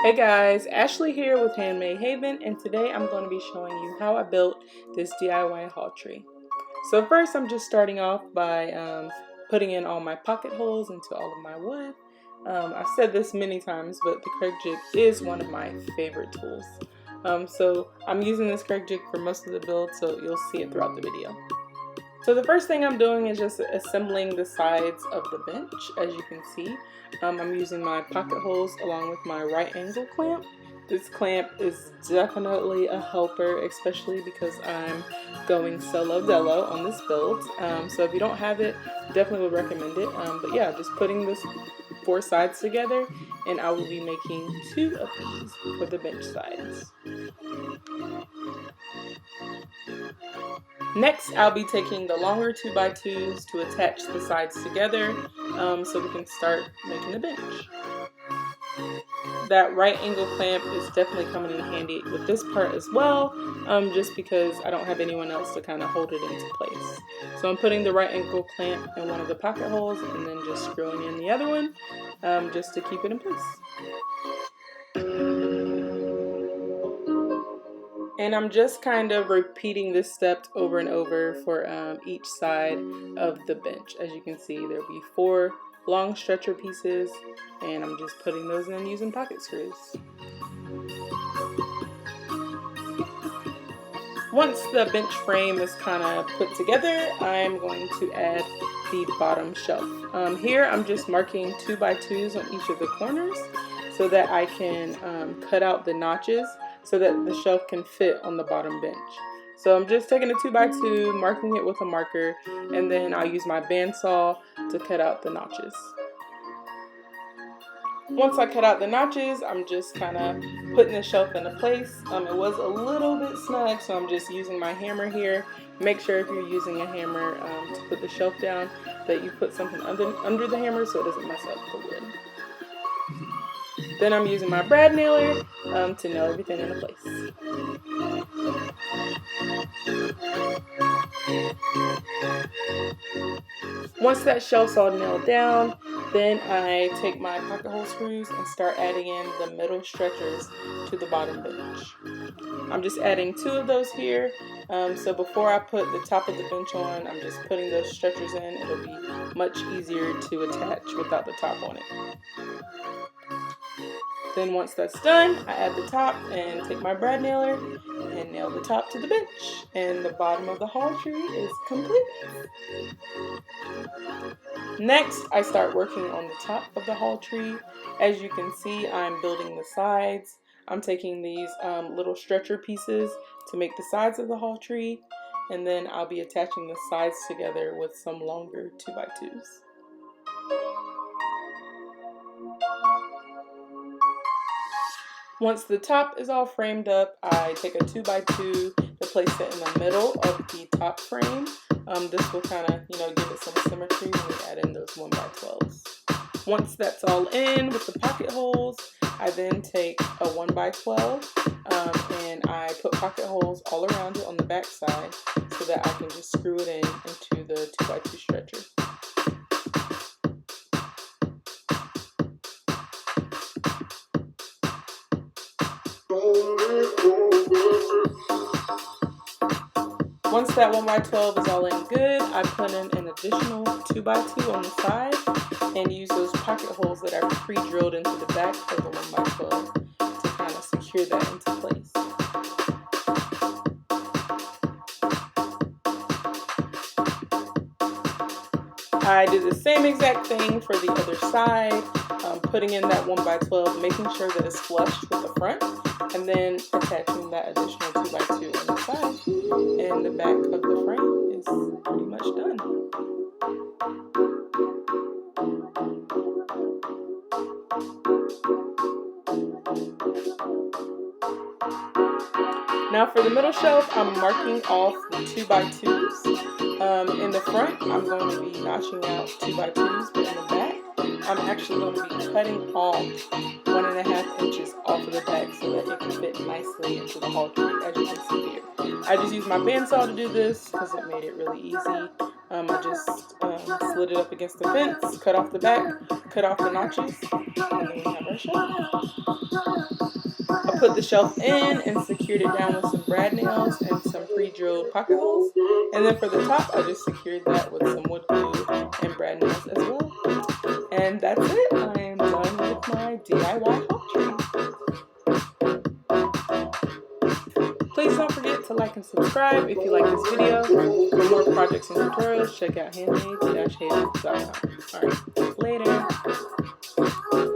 Hey guys, Ashley here with Handmade Haven, and today I'm going to be showing you how I built this DIY haul tree. So first I'm just starting off by putting in all my pocket holes into all of my wood. I've said this many times, but the Craig jig is one of my favorite tools. So I'm using this Craig jig for most of the build, so you'll see it throughout the video. So the first thing I'm doing is just assembling the sides of the bench. As you can see, I'm using my pocket holes along with my right angle clamp. This clamp is definitely a helper, especially because I'm going solo delo on this build. So if you don't have it, definitely would recommend it. But yeah, just putting this 4 sides together, and I will be making 2 of these for the bench sides. Next, I'll be taking the longer 2x2s to attach the sides together so we can start making the bench. That right angle clamp is definitely coming in handy with this part as well, just because I don't have anyone else to kind of hold it into place. So I'm putting the right angle clamp in one of the pocket holes and then just screwing in the other one just to keep it in place. And I'm just kind of repeating this step over and over for each side of the bench. As you can see, there'll be 4 long stretcher pieces, and I'm just putting those in using pocket screws. Once the bench frame is kind of put together, I'm going to add the bottom shelf. Here I'm just marking 2x2s on each of the corners so that I can cut out the notches so that the shelf can fit on the bottom bench. So I'm just taking a 2x2, marking it with a marker, and then I'll use my bandsaw to cut out the notches. Once I cut out the notches, I'm just kind of putting the shelf into place. It was a little bit snug, so I'm just using my hammer here. Make sure if you're using a hammer to put the shelf down that you put something under the hammer so it doesn't mess up the wood. Then I'm using my brad nailer to nail everything into place. Once that shelf's all nailed down, then I take my pocket hole screws and start adding in the middle stretchers to the bottom bench. I'm just adding 2 of those here. So before I put the top of the bench on, I'm just putting those stretchers in. It'll be much easier to attach without the top on it. Then once that's done, I add the top and take my brad nailer and nail the top to the bench. And the bottom of the haul tree is complete. Next, I start working on the top of the haul tree. As you can see, I'm building the sides. I'm taking these little stretcher pieces to make the sides of the haul tree. And then I'll be attaching the sides together with some longer 2x2s. Once the top is all framed up, I take a 2x2 to place it in the middle of the top frame. This will kind of, give it some symmetry when we add in those 1x12s. Once that's all in with the pocket holes, I then take a 1x12 and I put pocket holes all around it on the back side so that I can just screw it in into the 2x2 stretcher. Once that 1x12 is all in good, I put in an additional 2x2 on the side and use those pocket holes that are pre-drilled into the back of the 1x12 to kind of secure that into place. I did the same exact thing for the other side, putting in that 1x12, making sure that it's flush with the front, and then attaching that additional 2x2 on the side, and the back of the frame is pretty much done. Now for the middle shelf, I'm marking off the 2x2s. In the front, I'm going to be notching out 2x2s, but in the back, I'm actually going to be cutting off 1.5 inches off of the back so that it can fit nicely into the haul tree, as you can see here. I just used my bandsaw to do this because it made it really easy. I just slid it up against the fence, cut off the back, cut off the notches, and then we have our shelf. put the shelf in and secured it down with some brad nails and some pre-drilled pocket holes. And then for the top, I just secured that with some wood glue and brad nails as well. And that's it. I am done with my DIY haul tree. Please don't forget to like and subscribe if you like this video. For more projects and tutorials, check out handmade-haven.com. Alright, later.